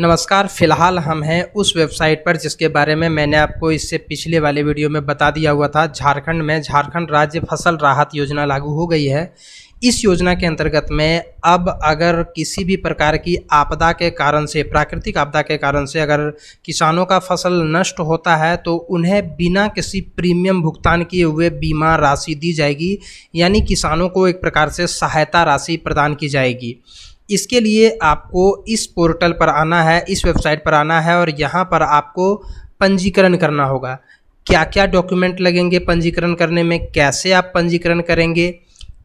नमस्कार। फ़िलहाल हम हैं उस वेबसाइट पर जिसके बारे में मैंने आपको इससे पिछले वाले वीडियो में बता दिया हुआ था। झारखंड में झारखंड राज्य फसल राहत योजना लागू हो गई है। इस योजना के अंतर्गत में अब अगर किसी भी प्रकार की आपदा के कारण से, प्राकृतिक आपदा के कारण से अगर किसानों का फसल नष्ट होता है तो उन्हें बिना किसी प्रीमियम भुगतान किए हुए बीमा राशि दी जाएगी, यानी किसानों को एक प्रकार से सहायता राशि प्रदान की जाएगी। इसके लिए आपको इस पोर्टल पर आना है, इस वेबसाइट पर आना है और यहाँ पर आपको पंजीकरण करना होगा। क्या क्या डॉक्यूमेंट लगेंगे पंजीकरण करने में, कैसे आप पंजीकरण करेंगे,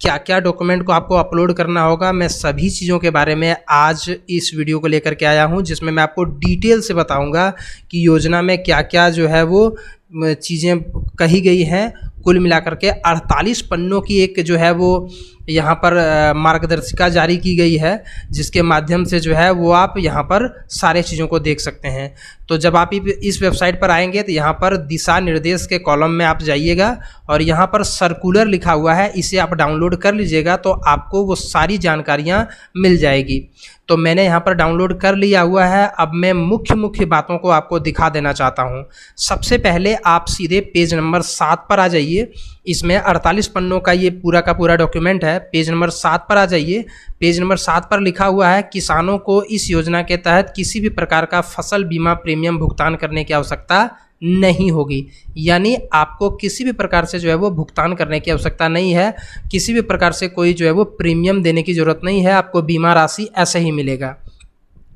क्या क्या डॉक्यूमेंट को आपको अपलोड करना होगा, मैं सभी चीज़ों के बारे में आज इस वीडियो को लेकर के आया हूँ, जिसमें मैं आपको डिटेल से बताऊँगा कि योजना में क्या क्या जो है वो चीज़ें कही गई हैं। कुल मिलाकर के 48 पन्नों की एक जो है वो यहाँ पर मार्गदर्शिका जारी की गई है, जिसके माध्यम से जो है वो आप यहाँ पर सारे चीज़ों को देख सकते हैं। तो जब आप इस वेबसाइट पर आएंगे तो यहाँ पर दिशा निर्देश के कॉलम में आप जाइएगा और यहाँ पर सर्कुलर लिखा हुआ है, इसे आप डाउनलोड कर लीजिएगा तो आपको वो सारी जानकारियाँ मिल जाएगी। तो मैंने यहाँ पर डाउनलोड कर लिया हुआ है। अब मैं मुख्य बातों को आपको दिखा देना चाहता हूँ। सबसे पहले आप सीधे पेज नंबर 7 पर आ जाइए। इसमें 48 पन्नों का ये पूरा का पूरा डॉक्यूमेंट है। पेज नंबर 7 पर आ जाइए। पेज नंबर 7 पर लिखा हुआ है किसानों को इस योजना के तहत किसी भी प्रकार का फसल बीमा प्रीमियम भुगतान करने की आवश्यकता नहीं होगी, यानी आपको किसी भी प्रकार से जो है वो भुगतान करने की आवश्यकता नहीं है। किसी भी प्रकार से कोई जो है वो प्रीमियम देने की ज़रूरत नहीं है, आपको बीमा राशि ऐसे ही मिलेगा।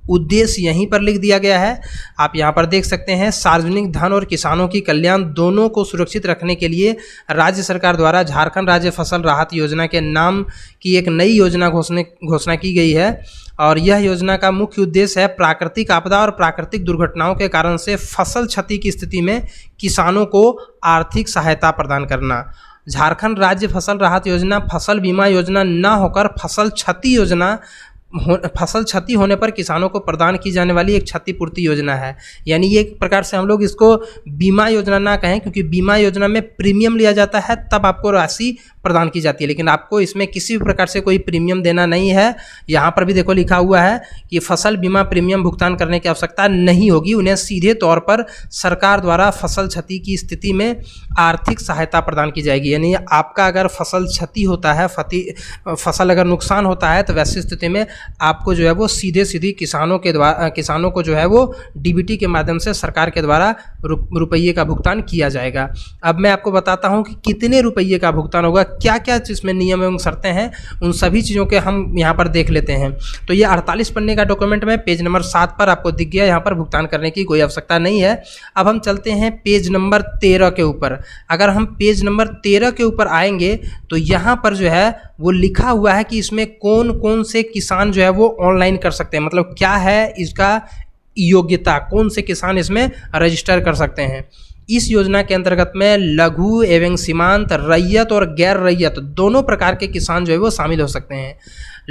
उद्देश्य यहीं पर लिख दिया गया है, आप यहाँ पर देख सकते हैं। सार्वजनिक धन और किसानों की कल्याण दोनों को सुरक्षित रखने के लिए राज्य सरकार द्वारा झारखंड राज्य फसल राहत योजना के नाम की एक नई योजना घोषणा की गई है। और यह योजना का मुख्य उद्देश्य है प्राकृतिक आपदा और प्राकृतिक दुर्घटनाओं के कारण से फसल क्षति की स्थिति में किसानों को आर्थिक सहायता प्रदान करना। झारखंड राज्य फसल राहत योजना फसल बीमा योजना न होकर फसल क्षति होने पर किसानों को प्रदान की जाने वाली एक क्षतिपूर्ति योजना है। यानी ये एक प्रकार से हम लोग इसको बीमा योजना ना कहें, क्योंकि बीमा योजना में प्रीमियम लिया जाता है तब आपको राशि प्रदान की जाती है, लेकिन आपको इसमें किसी भी प्रकार से कोई प्रीमियम देना नहीं है। यहाँ पर भी देखो लिखा हुआ है कि फसल बीमा प्रीमियम भुगतान करने की आवश्यकता नहीं होगी। उन्हें सीधे तौर पर सरकार द्वारा फसल क्षति की स्थिति में आर्थिक सहायता प्रदान की जाएगी। यानी आपका अगर फसल क्षति होता है, फसल अगर नुकसान होता है, तो वैसी स्थिति में आपको जो है वो सीधी किसानों को जो है वो डीबीटी के माध्यम से सरकार के द्वारा रुपये का भुगतान किया जाएगा। अब मैं आपको बताता हूँ कि कितने रुपये का भुगतान होगा, क्या क्या इसमें नियम एवं शर्तें हैं, उन सभी चीज़ों के हम यहाँ पर देख लेते हैं। तो ये 48 पन्ने का डॉक्यूमेंट में पेज नंबर 7 पर आपको दिख गया, यहाँ पर भुगतान करने की कोई आवश्यकता नहीं है। अब हम चलते हैं पेज नंबर 13 के ऊपर। अगर हम पेज नंबर 13 के ऊपर आएंगे तो यहाँ पर जो है वो लिखा हुआ है कि इसमें कौन कौन से किसान जो है वो ऑनलाइन कर सकते हैं, मतलब क्या है इसका योग्यता, कौन से किसान इसमें रजिस्टर कर सकते हैं। इस योजना के अंतर्गत में लघु एवं सीमांत, रैयत और गैर रैयत दोनों प्रकार के किसान जो है वो शामिल हो सकते हैं।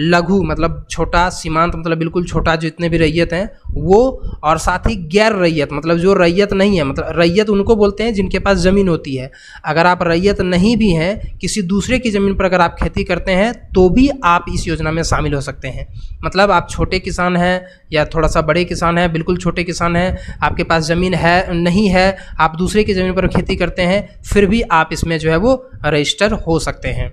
लघु मतलब छोटा, सीमांत मतलब बिल्कुल छोटा, जितने भी रैयत हैं वो, और साथ ही गैर रैयत मतलब जो रैयत नहीं है। मतलब रैयत उनको बोलते हैं जिनके पास ज़मीन होती है। अगर आप रैयत नहीं भी हैं, किसी दूसरे की ज़मीन पर अगर आप खेती करते हैं तो भी आप इस योजना में शामिल हो सकते हैं। मतलब आप छोटे किसान हैं या थोड़ा सा बड़े किसान हैं, बिल्कुल छोटे किसान हैं, आपके पास ज़मीन है नहीं है, आप दूसरे की ज़मीन पर खेती करते हैं, फिर भी आप इसमें जो है वो रजिस्टर हो सकते हैं।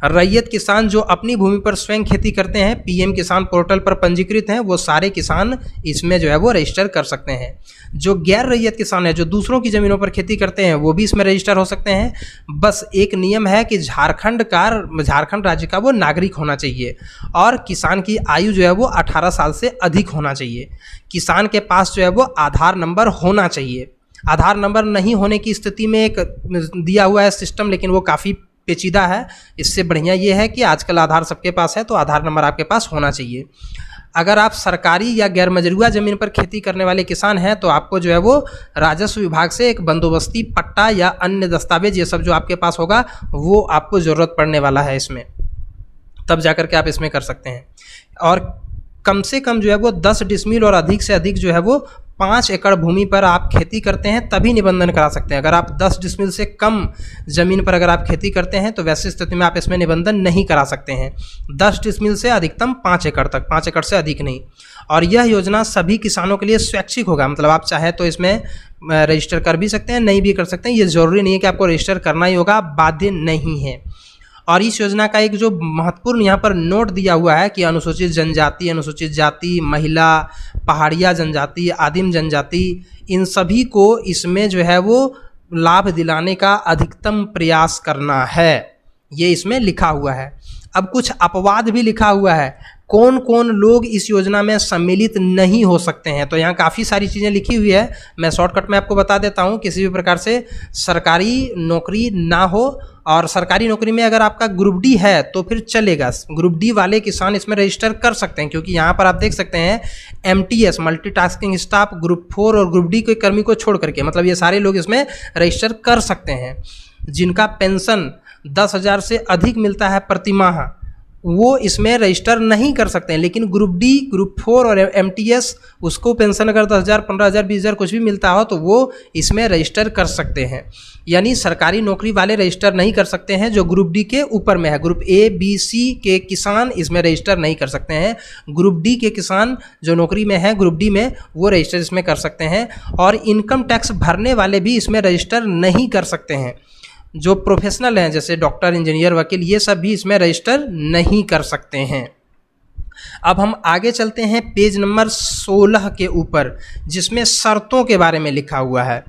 रैयत किसान जो अपनी भूमि पर स्वयं खेती करते हैं, पीएम किसान पोर्टल पर पंजीकृत हैं, वो सारे किसान इसमें जो है वो रजिस्टर कर सकते हैं। जो गैर रैयत किसान है, जो दूसरों की ज़मीनों पर खेती करते हैं, वो भी इसमें रजिस्टर हो सकते हैं। बस एक नियम है कि झारखंड राज्य का वो नागरिक होना चाहिए और किसान की आयु जो है वो 18 साल से अधिक होना चाहिए। किसान के पास जो है वो आधार नंबर होना चाहिए। आधार नंबर नहीं होने की स्थिति में एक दिया हुआ है सिस्टम, लेकिन वो काफ़ी पेचीदा है। इससे बढ़िया ये है कि आजकल आधार सबके पास है, तो आधार नंबर आपके पास होना चाहिए। अगर आप सरकारी या गैर मजरूआ ज़मीन पर खेती करने वाले किसान हैं तो आपको जो है वो राजस्व विभाग से एक बंदोबस्ती पट्टा या अन्य दस्तावेज, ये सब जो आपके पास होगा वो आपको ज़रूरत पड़ने वाला है इसमें, तब जाकर के आप इसमें कर सकते हैं। और कम से कम जो है वो 10 डिसमिल और अधिक से अधिक जो है वो 5 एकड़ भूमि पर आप खेती करते हैं तभी निबंधन करा सकते हैं। अगर आप 10 डिसमिल से कम ज़मीन पर अगर आप खेती करते हैं तो वैसी स्थिति में आप इसमें निबंधन नहीं करा सकते हैं। 10 डिसमिल से अधिकतम 5 एकड़ तक, 5 एकड़ से अधिक नहीं। और यह योजना सभी किसानों के लिए स्वैच्छिक होगा, मतलब आप चाहे तो इसमें रजिस्टर कर भी सकते हैं, नहीं भी कर सकते हैं। ये ज़रूरी नहीं है कि आपको रजिस्टर करना ही होगा, बाध्य नहीं है। और इस योजना का एक जो महत्वपूर्ण यहाँ पर नोट दिया हुआ है कि अनुसूचित जनजाति, अनुसूचित जाति, महिला, पहाड़िया जनजाति, आदिम जनजाति, इन सभी को इसमें जो है वो लाभ दिलाने का अधिकतम प्रयास करना है, ये इसमें लिखा हुआ है। अब कुछ अपवाद भी लिखा हुआ है, कौन कौन लोग इस योजना में सम्मिलित नहीं हो सकते हैं। तो यहाँ काफ़ी सारी चीज़ें लिखी हुई है, मैं शॉर्टकट में आपको बता देता हूँ। किसी भी प्रकार से सरकारी नौकरी ना हो, और सरकारी नौकरी में अगर आपका ग्रुप डी है तो फिर चलेगा, ग्रुप डी वाले किसान इसमें रजिस्टर कर सकते हैं, क्योंकि यहाँ पर आप देख सकते हैं MTS मल्टीटास्किंग स्टाफ ग्रुप 4 और ग्रुप डी के कर्मी को छोड़ करके, मतलब ये सारे लोग इसमें रजिस्टर कर सकते हैं। जिनका पेंशन 10,000 से अधिक मिलता है प्रति माह, वो इसमें रजिस्टर नहीं कर सकते हैं। लेकिन ग्रुप डी, ग्रुप 4 और MTS, उसको पेंशन अगर 10,000, 15,000, 20,000 कुछ भी मिलता हो तो वो इसमें रजिस्टर कर सकते हैं। यानी सरकारी नौकरी वाले रजिस्टर नहीं कर सकते हैं जो ग्रुप डी के ऊपर में है। ग्रुप A, B, C के किसान इसमें रजिस्टर नहीं कर सकते हैं। ग्रुप डी के किसान जो नौकरी में है ग्रुप डी में, वो रजिस्टर इसमें कर सकते हैं। और इनकम टैक्स भरने वाले भी इसमें रजिस्टर नहीं कर सकते हैं। जो प्रोफेशनल हैं जैसे डॉक्टर, इंजीनियर, वकील, ये सब भी इसमें रजिस्टर नहीं कर सकते हैं। अब हम आगे चलते हैं पेज नंबर 16 के ऊपर, जिसमें शर्तों के बारे में लिखा हुआ है।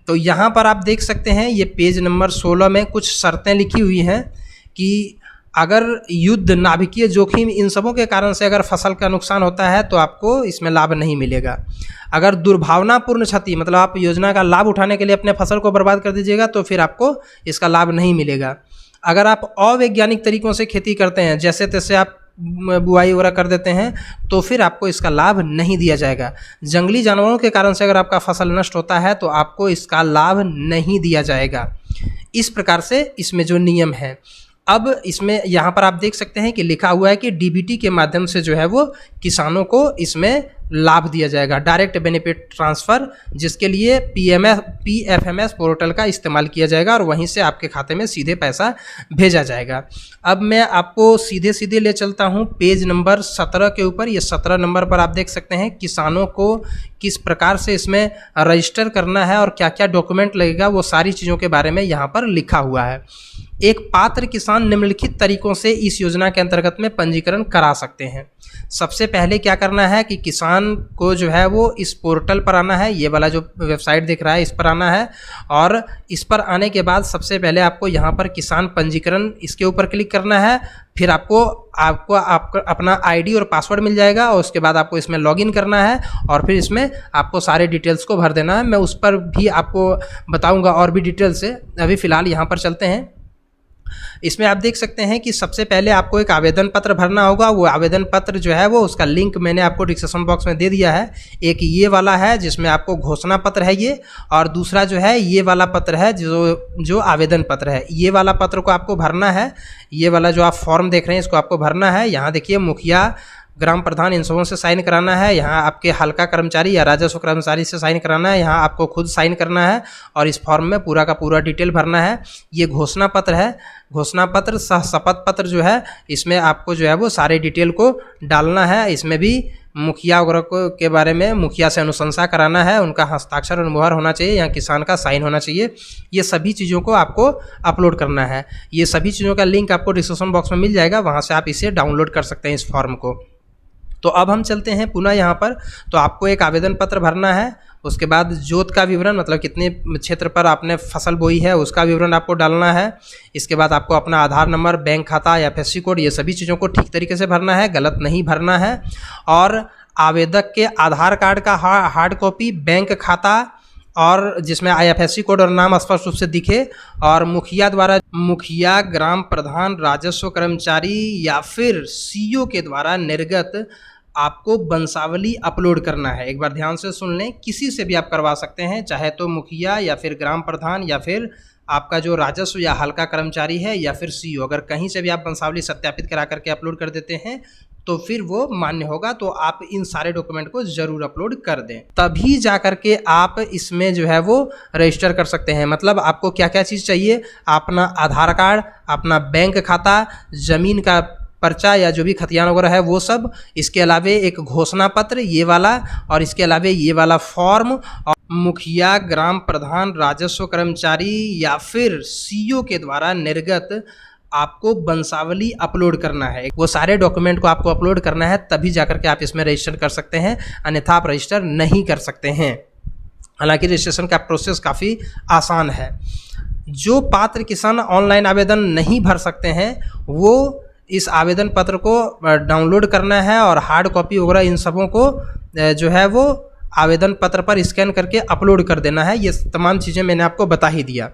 तो यहाँ पर आप देख सकते हैं ये पेज नंबर 16 में कुछ शर्तें लिखी हुई हैं कि अगर युद्ध, नाभिकीय जोखिम, इन सबों के कारण से अगर फसल का नुकसान होता है तो आपको इसमें लाभ नहीं मिलेगा। अगर दुर्भावनापूर्ण क्षति, मतलब आप योजना का लाभ उठाने के लिए अपने फसल को बर्बाद कर दीजिएगा तो फिर आपको इसका लाभ नहीं मिलेगा। अगर आप अवैज्ञानिक तरीकों से खेती करते हैं, जैसे तैसे आप बुआई वगैरह कर देते हैं, तो फिर आपको इसका लाभ नहीं दिया जाएगा। जंगली जानवरों के कारण से अगर आपका फसल नष्ट होता है तो आपको इसका लाभ नहीं दिया जाएगा। इस प्रकार से इसमें जो नियम है। अब इसमें यहाँ पर आप देख सकते हैं कि लिखा हुआ है कि DBT के माध्यम से जो है वो किसानों को इसमें लाभ दिया जाएगा, डायरेक्ट बेनिफिट ट्रांसफ़र, जिसके लिए PFMS पोर्टल का इस्तेमाल किया जाएगा और वहीं से आपके खाते में सीधे पैसा भेजा जाएगा। अब मैं आपको सीधे सीधे ले चलता हूं पेज नंबर 17 के ऊपर। ये 17 नंबर पर आप देख सकते हैं किसानों को किस प्रकार से इसमें रजिस्टर करना है और क्या क्या डॉक्यूमेंट लगेगा, वो सारी चीज़ों के बारे में यहाँ पर लिखा हुआ है। एक पात्र किसान निम्नलिखित तरीकों से इस योजना के अंतर्गत में पंजीकरण करा सकते हैं। सबसे पहले क्या करना है कि किसान को जो है वो इस पोर्टल पर आना है, ये वाला जो वेबसाइट दिख रहा है इस पर आना है। और इस पर आने के बाद सबसे पहले आपको यहाँ पर किसान पंजीकरण, इसके ऊपर क्लिक करना है। फिर आपको अपना ID और पासवर्ड मिल जाएगा और उसके बाद आपको इसमें लॉगिन करना है और फिर इसमें आपको सारे डिटेल्स को भर देना है। मैं उस पर भी आपको बताऊँगा और भी डिटेल से। अभी फ़िलहाल यहाँ पर चलते हैं। इसमें आप देख सकते हैं कि सबसे पहले आपको एक आवेदन पत्र भरना होगा। वो आवेदन पत्र जो है वो उसका लिंक मैंने आपको डिस्क्रिप्शन बॉक्स में दे दिया है। एक ये वाला है जिसमें आपको घोषणा पत्र है ये, और दूसरा जो है ये वाला पत्र है जो आवेदन पत्र है। ये वाला पत्र को आपको भरना है। ये वाला जो आप फॉर्म देख रहे हैं इसको आपको भरना है। यहाँ देखिए मुखिया, ग्राम प्रधान, इन सबों से साइन कराना है। यहाँ आपके हल्का कर्मचारी या राजस्व कर्मचारी से साइन कराना है। यहाँ आपको खुद साइन करना है और इस फॉर्म में पूरा का पूरा डिटेल भरना है। ये घोषणा पत्र है। घोषणा पत्र सह शपथ पत्र जो है इसमें आपको जो है वो सारे डिटेल को डालना है। इसमें भी मुखिया वगैरह के बारे में मुखिया से अनुशंसा कराना है, उनका हस्ताक्षर और मुहर होना चाहिए, यहाँ किसान का साइन होना चाहिए। ये सभी चीज़ों को आपको अपलोड करना है। ये सभी चीज़ों का लिंक आपको डिस्क्रिप्शन बॉक्स में मिल जाएगा, वहाँ से आप इसे डाउनलोड कर सकते हैं इस फॉर्म को। तो अब हम चलते हैं पुनः यहाँ पर। तो आपको एक आवेदन पत्र भरना है। उसके बाद जोत का विवरण, मतलब कितने क्षेत्र पर आपने फसल बोई है उसका विवरण आपको डालना है। इसके बाद आपको अपना आधार नंबर, बैंक खाता या FSC कोड, ये सभी चीज़ों को ठीक तरीके से भरना है, गलत नहीं भरना है। और आवेदक के आधार कार्ड का हार्ड कॉपी, बैंक खाता और जिसमें IFSC कोड और नाम स्पष्ट रूप से दिखे, और मुखिया द्वारा, मुखिया, ग्राम प्रधान, राजस्व कर्मचारी या फिर CO के द्वारा निर्गत आपको वंशावली अपलोड करना है। एक बार ध्यान से सुन लें, किसी से भी आप करवा सकते हैं, चाहे तो मुखिया या फिर ग्राम प्रधान या फिर आपका जो राजस्व या हल्का कर्मचारी है या फिर सीईओ, अगर कहीं से भी आप वंशावली सत्यापित करा करके अपलोड कर देते हैं तो फिर वो मान्य होगा। तो आप इन सारे डॉक्यूमेंट को ज़रूर अपलोड कर दें, तभी जा करके आप इसमें जो है वो रजिस्टर कर सकते हैं। मतलब आपको क्या क्या चीज़ चाहिए, अपना आधार कार्ड, अपना बैंक खाता, ज़मीन का पर्चा या जो भी खतियान वगैरह है वो सब, इसके अलावे एक घोषणा पत्र ये वाला, और इसके अलावे ये वाला फॉर्म, और मुखिया, ग्राम प्रधान, राजस्व कर्मचारी या फिर सीईओ के द्वारा निर्गत आपको वंशावली अपलोड करना है। वो सारे डॉक्यूमेंट को आपको अपलोड करना है, तभी जाकर के आप इसमें रजिस्टर कर सकते हैं, अन्यथा आप रजिस्टर नहीं कर सकते हैं। हालांकि रजिस्ट्रेशन का प्रोसेस काफ़ी आसान है। जो पात्र किसान ऑनलाइन आवेदन नहीं भर सकते हैं वो इस आवेदन पत्र को डाउनलोड करना है और हार्ड कॉपी वगैरह इन सबों को जो है वो आवेदन पत्र पर स्कैन करके अपलोड कर देना है। ये तमाम चीज़ें मैंने आपको बता ही दिया।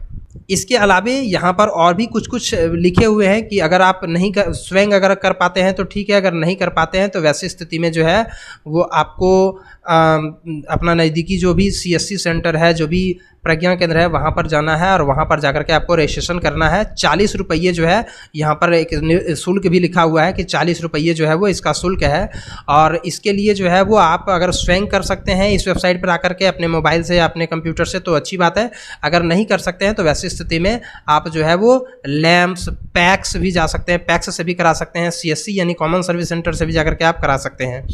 इसके अलावे यहाँ पर और भी कुछ लिखे हुए हैं कि अगर आप नहीं कर, स्वयं अगर कर पाते हैं तो ठीक है, अगर नहीं कर पाते हैं तो वैसी स्थिति में जो है वो आपको अपना नज़दीकी जो भी CSC सेंटर है, जो भी प्रज्ञा केंद्र है, वहाँ पर जाना है और वहाँ पर जाकर के आपको रजिस्ट्रेशन करना है। 40 रुपये जो है, यहाँ पर एक शुल्क भी लिखा हुआ है कि 40 रुपये जो है वो इसका शुल्क है। और इसके लिए जो है वो आप अगर स्वयं कर सकते हैं इस वेबसाइट पर आकर के अपने मोबाइल से या अपने कंप्यूटर से तो अच्छी बात है, अगर नहीं कर सकते हैं तो वैसी स्थिति में आप जो है वो लैम्प्स, पैक्स भी जा सकते हैं, पैक्स से भी करा सकते हैं, CSC यानी कॉमन सर्विस सेंटर से भी जाकर के आप करा सकते हैं।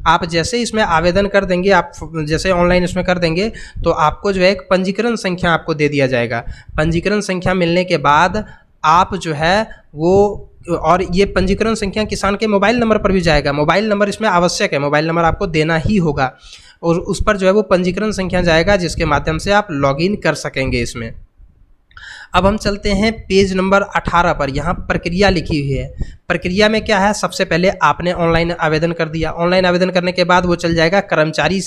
आप जैसे इसमें आवेदन कर देंगे, आप जैसे ऑनलाइन इसमें कर देंगे तो आपको जो है एक पंजीकरण संख्या आपको दे दिया जाएगा। पंजीकरण संख्या मिलने के बाद आप जो है वो, और ये पंजीकरण संख्या किसान के मोबाइल नंबर पर भी जाएगा। मोबाइल नंबर इसमें आवश्यक है, मोबाइल नंबर आपको देना ही होगा और उस पर जो है वो पंजीकरण संख्या जाएगा, जिसके माध्यम से आप लॉगिन कर सकेंगे इसमें। अब हम चलते हैं पेज नंबर 18 पर। यहाँ प्रक्रिया लिखी हुई है। प्रक्रिया में क्या है, सबसे पहले आपने ऑनलाइन आवेदन कर दिया। ऑनलाइन आवेदन करने के बाद वो चल जाएगा कर्मचारी,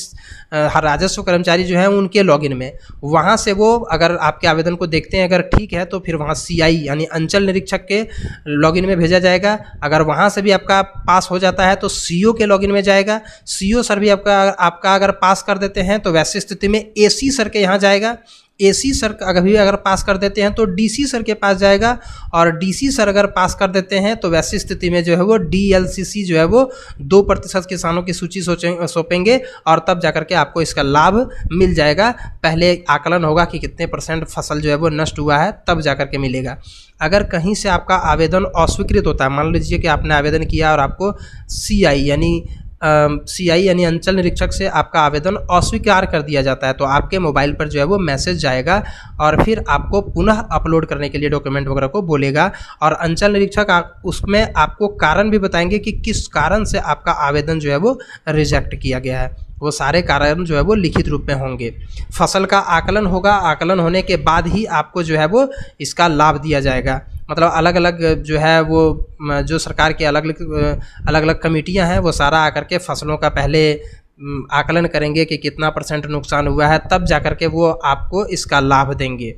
राजस्व कर्मचारी जो है उनके लॉगिन में। वहाँ से वो अगर आपके आवेदन को देखते हैं, अगर ठीक है तो फिर वहाँ CI यानी अंचल निरीक्षक के लॉगिन में भेजा जाएगा। अगर वहाँ से भी आपका पास हो जाता है तो CO के लॉगिन में जाएगा। CO सर भी आपका अगर पास कर देते हैं तो वैसी स्थिति में AC सर के यहाँ जाएगा। AC सर अगर पास कर देते हैं तो DC सर के पास जाएगा, और DC सर अगर पास कर देते हैं तो वैसी स्थिति में जो है वो DLCC जो है वो 2% किसानों की सूची सौंपेंगे और तब जाकर के आपको इसका लाभ मिल जाएगा। पहले आकलन होगा कि कितने % फसल जो है वो नष्ट हुआ है, तब जाकर के मिलेगा। अगर कहीं से आपका आवेदन अस्वीकृत होता है, मान लीजिए कि आपने आवेदन किया और आपको CI यानी अंचल निरीक्षक से आपका आवेदन अस्वीकार कर दिया जाता है, तो आपके मोबाइल पर जो है वो मैसेज जाएगा और फिर आपको पुनः अपलोड करने के लिए डॉक्यूमेंट वगैरह को बोलेगा। और अंचल निरीक्षक उसमें आपको कारण भी बताएंगे कि किस कारण से आपका आवेदन जो है वो रिजेक्ट किया गया है। वो सारे कारण जो है वो लिखित रूप में होंगे। फसल का आकलन होगा, आकलन होने के बाद ही आपको जो है वो इसका लाभ दिया जाएगा। मतलब अलग अलग जो है वो जो सरकार के अलग अलग कमेटियां हैं वो सारा आकर के फसलों का पहले आकलन करेंगे कि कितना % नुकसान हुआ है, तब जाकर के वो आपको इसका लाभ देंगे।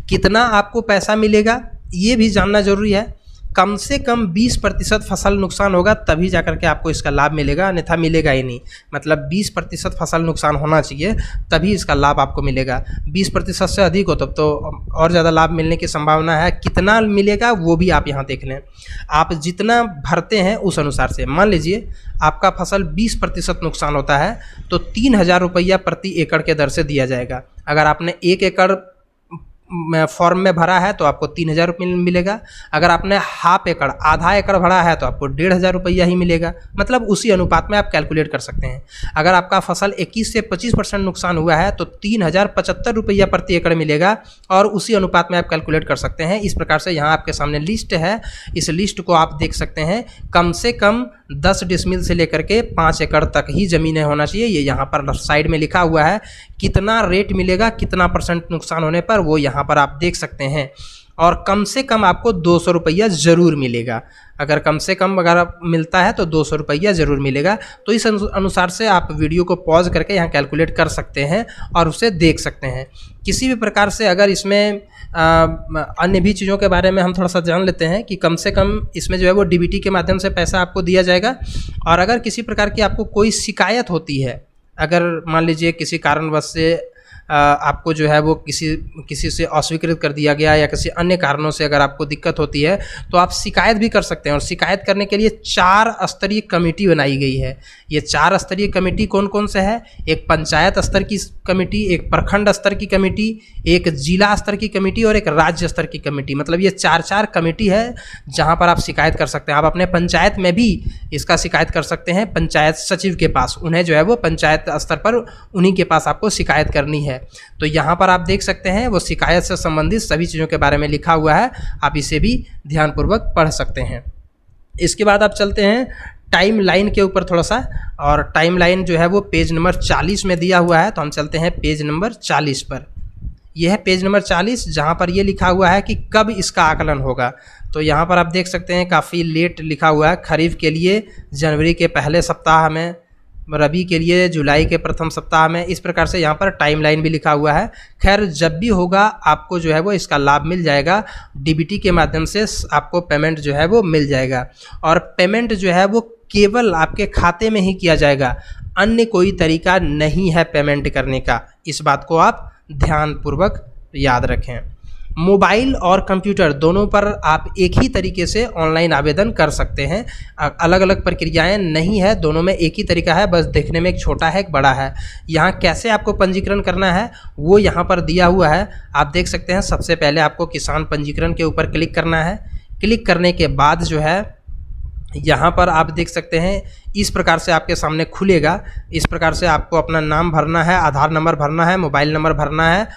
कितना आपको पैसा मिलेगा ये भी जानना जरूरी है। कम से कम 20% फसल नुकसान होगा तभी जाकर के आपको इसका लाभ मिलेगा, अन्यथा मिलेगा ही नहीं। मतलब 20% फसल नुकसान होना चाहिए तभी इसका लाभ आपको मिलेगा। 20% से अधिक हो तब तो और ज़्यादा लाभ मिलने की संभावना है। कितना मिलेगा वो भी आप यहाँ देख लें। आप जितना भरते हैं उस अनुसार से, मान लीजिए आपका फसल 20% नुकसान होता है तो 3000 रुपया प्रति एकड़ के दर से दिया जाएगा। अगर आपने 1 एकड़ फॉर्म में भरा है तो आपको 3000 रुपये मिलेगा। अगर आपने हाफ एकड़, आधा एकड़ भरा है तो आपको 1500 रुपया ही मिलेगा। मतलब उसी अनुपात में आप कैलकुलेट कर सकते हैं। अगर आपका फसल 21 से 25% नुकसान हुआ है तो 3075 रुपया प्रति एकड़ मिलेगा, और उसी अनुपात में आप कैलकुलेट कर सकते हैं। इस प्रकार से यहाँ आपके सामने लिस्ट है, इस लिस्ट को आप देख सकते हैं। कम से कम 10 डिसमिल से लेकर के 5 एकड़ तक ही ज़मीनें होना चाहिए। ये यहाँ पर साइड में लिखा हुआ है कितना रेट मिलेगा, कितना % नुकसान होने पर, वो यहाँ पर आप देख सकते हैं। और कम से कम आपको 200 रुपया ज़रूर मिलेगा। अगर कम से कम अगर मिलता है तो 200 रुपया ज़रूर मिलेगा। तो इस अनुसार से आप वीडियो को पॉज करके यहाँ कैलकुलेट कर सकते हैं और उसे देख सकते हैं। किसी भी प्रकार से अगर इसमें अन्य भी चीज़ों के बारे में हम थोड़ा सा जान लेते हैं कि कम से कम इसमें जो है वो डीबीटी के माध्यम से पैसा आपको दिया जाएगा। और अगर किसी प्रकार की आपको कोई शिकायत होती है, अगर मान लीजिए किसी कारणवश से आपको जो है वो किसी से अस्वीकृत कर दिया गया या किसी अन्य कारणों से अगर आपको दिक्कत होती है तो आप शिकायत भी कर सकते हैं। और शिकायत करने के लिए 4 स्तरीय कमेटी बनाई गई है। ये 4 स्तरीय कमेटी कौन कौन से है? एक पंचायत स्तर की कमेटी, एक प्रखंड स्तर की कमेटी, एक जिला स्तर की कमेटी और एक राज्य स्तर की कमेटी। मतलब ये 4 कमेटी है जहाँ पर आप शिकायत कर सकते हैं। आप अपने पंचायत में भी इसका शिकायत कर सकते हैं पंचायत सचिव के पास। उन्हें जो है वो पंचायत स्तर पर उन्हीं के पास आपको शिकायत करनी है। तो यहाँ पर आप देख सकते हैं वो शिकायत से संबंधित सभी चीज़ों के बारे में लिखा हुआ है। आप इसे भी ध्यानपूर्वक पढ़ सकते हैं। इसके बाद आप चलते हैं टाइम लाइन के ऊपर थोड़ा सा, और टाइम लाइन जो है वो पेज नंबर 40 में दिया हुआ है। तो हम चलते हैं पेज नंबर 40 पर। यह है पेज नंबर 40 जहाँ पर ये लिखा हुआ है कि कब इसका आकलन होगा। तो यहाँ पर आप देख सकते हैं काफ़ी लेट लिखा हुआ है। खरीफ के लिए जनवरी के पहले सप्ताह में, रबी के लिए जुलाई के प्रथम सप्ताह में, इस प्रकार से यहाँ पर टाइम लाइन भी लिखा हुआ है। खैर जब भी होगा आपको जो है वो इसका लाभ मिल जाएगा। डीबीटी के माध्यम से आपको पेमेंट जो है वो मिल जाएगा। और पेमेंट जो है वो केवल आपके खाते में ही किया जाएगा, अन्य कोई तरीका नहीं है पेमेंट करने का। इस बात को आप ध्यानपूर्वक याद रखें। मोबाइल और कंप्यूटर दोनों पर आप एक ही तरीके से ऑनलाइन आवेदन कर सकते हैं। अलग अलग प्रक्रियाएं नहीं है, दोनों में एक ही तरीका है, बस देखने में एक छोटा है एक बड़ा है। यहाँ कैसे आपको पंजीकरण करना है वो यहाँ पर दिया हुआ है, आप देख सकते हैं। सबसे पहले आपको किसान पंजीकरण के ऊपर क्लिक करना है। क्लिक करने के बाद जो है यहाँ पर आप देख सकते हैं इस प्रकार से आपके सामने खुलेगा। इस प्रकार से आपको अपना नाम भरना है, आधार नंबर भरना है, मोबाइल नंबर भरना है,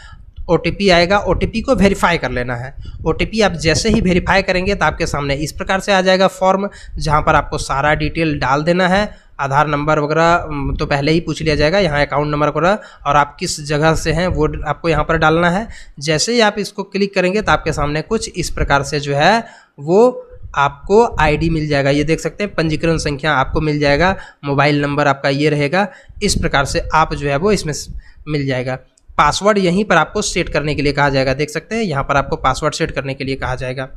OTP आएगा, OTP को वेरीफाई कर लेना है। OTP आप जैसे ही वेरीफाई करेंगे तो आपके सामने इस प्रकार से आ जाएगा फॉर्म, जहाँ पर आपको सारा डिटेल डाल देना है। आधार नंबर वगैरह तो पहले ही पूछ लिया जाएगा, यहाँ अकाउंट नंबर वगैरह, और आप किस जगह से हैं वो आपको यहाँ पर डालना है। जैसे ही आप इसको क्लिक करेंगे तो आपके सामने कुछ इस प्रकार से जो है वो आपको ID मिल जाएगा। ये देख सकते हैं पंजीकरण संख्या आपको मिल जाएगा, मोबाइल नंबर आपका ये रहेगा। इस प्रकार से आप जो है वो इसमें मिल जाएगा। पासवर्ड यहीं पर आपको सेट करने के लिए कहा जाएगा, देख सकते हैं यहाँ पर आपको पासवर्ड सेट करने के लिए कहा जाएगा।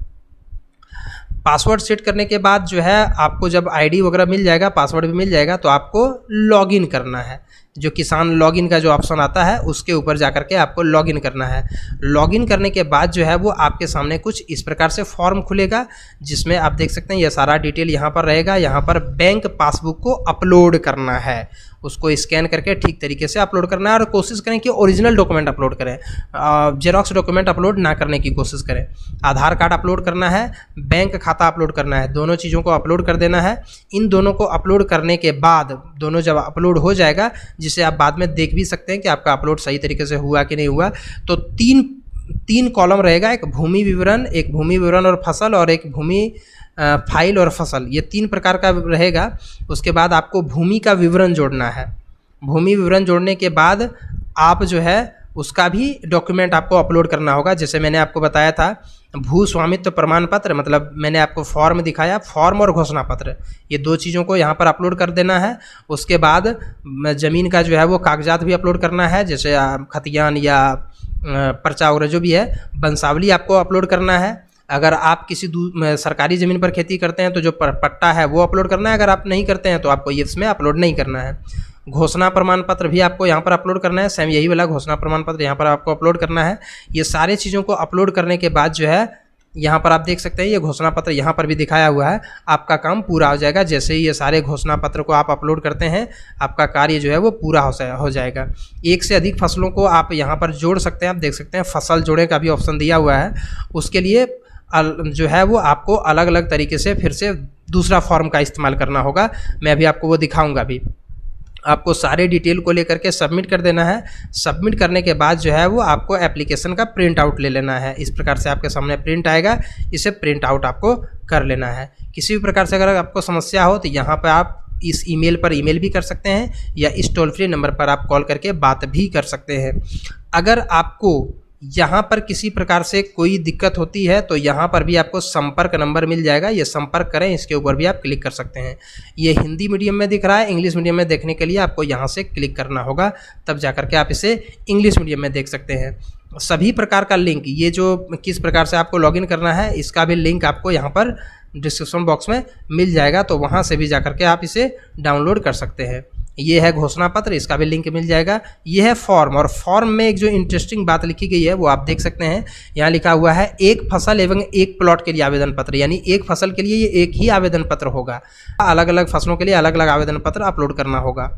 पासवर्ड सेट करने के बाद जो है आपको जब ID वगैरह मिल जाएगा, पासवर्ड भी मिल जाएगा, तो आपको लॉगिन करना है। जो किसान लॉगिन का जो ऑप्शन आता है उसके ऊपर जाकर के आपको लॉगिन करना है। लॉगिन करने के बाद जो है वो आपके सामने कुछ इस प्रकार से फॉर्म खुलेगा, जिसमें आप देख सकते हैं ये सारा डिटेल यहाँ पर रहेगा। यहाँ पर बैंक पासबुक को अपलोड करना है, उसको स्कैन करके ठीक तरीके से अपलोड करना है। और कोशिश करें कि ओरिजिनल डॉक्यूमेंट अपलोड करें, जेरॉक्स डॉक्यूमेंट अपलोड ना करने की कोशिश करें। आधार कार्ड अपलोड करना है, बैंक खाता अपलोड करना है, दोनों चीज़ों को अपलोड कर देना है। इन दोनों को अपलोड करने के बाद दोनों जब अपलोड हो जाएगा, जिसे आप बाद में देख भी सकते हैं कि आपका अपलोड सही तरीके से हुआ कि नहीं हुआ, तो तीन कॉलम रहेगा, एक भूमि विवरण, एक भूमि विवरण और फसल, और एक भूमि फाइल और फसल, ये 3 प्रकार का रहेगा। उसके बाद आपको भूमि का विवरण जोड़ना है। भूमि विवरण जोड़ने के बाद आप जो है उसका भी डॉक्यूमेंट आपको अपलोड करना होगा। जैसे मैंने आपको बताया था भू स्वामित्व प्रमाण पत्र, मतलब मैंने आपको फॉर्म दिखाया, फॉर्म और घोषणा पत्र, ये 2 चीज़ों को यहाँ पर अपलोड कर देना है। उसके बाद ज़मीन का जो है वो कागजात भी अपलोड करना है, जैसे खतियान या पर्चा वगैरह जो भी है, वंशावली आपको अपलोड करना है। अगर आप किसी सरकारी ज़मीन पर खेती करते हैं तो जो पट्टा है वो अपलोड करना है। अगर आप नहीं करते हैं तो आपको ये इसमें अपलोड नहीं करना है। घोषणा प्रमाण पत्र भी आपको यहाँ पर अपलोड करना है, सेम यही वाला घोषणा प्रमाण पत्र यहाँ पर आपको अपलोड करना है। ये सारे चीज़ों को अपलोड करने के बाद जो है यहाँ पर आप देख सकते हैं ये घोषणा पत्र यहाँ पर भी दिखाया हुआ है, आपका काम पूरा हो जाएगा। जैसे ही ये सारे घोषणा पत्र को आप अपलोड करते हैं, आपका कार्य जो है वो पूरा हो जाएगा। एक से अधिक फसलों को आप यहाँ पर जोड़ सकते हैं। आप देख सकते हैं फसल जोड़े का भी ऑप्शन दिया हुआ है। उसके लिए जो है वो आपको अलग अलग तरीके से फिर से दूसरा फॉर्म का इस्तेमाल करना होगा। मैं अभी आपको वो दिखाऊंगा। अभी आपको सारे डिटेल को लेकर के सबमिट कर देना है। सबमिट करने के बाद जो है वो आपको एप्लीकेशन का प्रिंट आउट ले लेना है। इस प्रकार से आपके सामने प्रिंट आएगा, इसे प्रिंट आउट आपको कर लेना है। किसी भी प्रकार से अगर आपको समस्या हो तो यहाँ पर आप इस ईमेल पर ईमेल भी कर सकते हैं, या इस टोल फ्री नंबर पर आप कॉल करके बात भी कर सकते हैं। अगर आपको यहाँ पर किसी प्रकार से कोई दिक्कत होती है तो यहाँ पर भी आपको संपर्क नंबर मिल जाएगा, ये संपर्क करें, इसके ऊपर भी आप क्लिक कर सकते हैं। ये हिंदी मीडियम में दिख रहा है, इंग्लिश मीडियम में देखने के लिए आपको यहाँ से क्लिक करना होगा, तब जा करके आप इसे इंग्लिश मीडियम में देख सकते हैं। सभी प्रकार का लिंक, ये जो किस प्रकार से आपको लॉगिन करना है इसका भी लिंक आपको यहाँ पर डिस्क्रिप्शन बॉक्स में मिल जाएगा, तो वहाँ से भी जा करके आप इसे डाउनलोड कर सकते हैं। ये है घोषणा पत्र, इसका भी लिंक मिल जाएगा। ये है फॉर्म, और फॉर्म में एक जो इंटरेस्टिंग बात लिखी गई है वो आप देख सकते हैं। यहाँ लिखा हुआ है एक फसल एवं एक प्लॉट के लिए आवेदन पत्र, यानी एक फसल के लिए ये एक ही आवेदन पत्र होगा, अलग अलग फसलों के लिए अलग अलग आवेदन पत्र अपलोड करना होगा।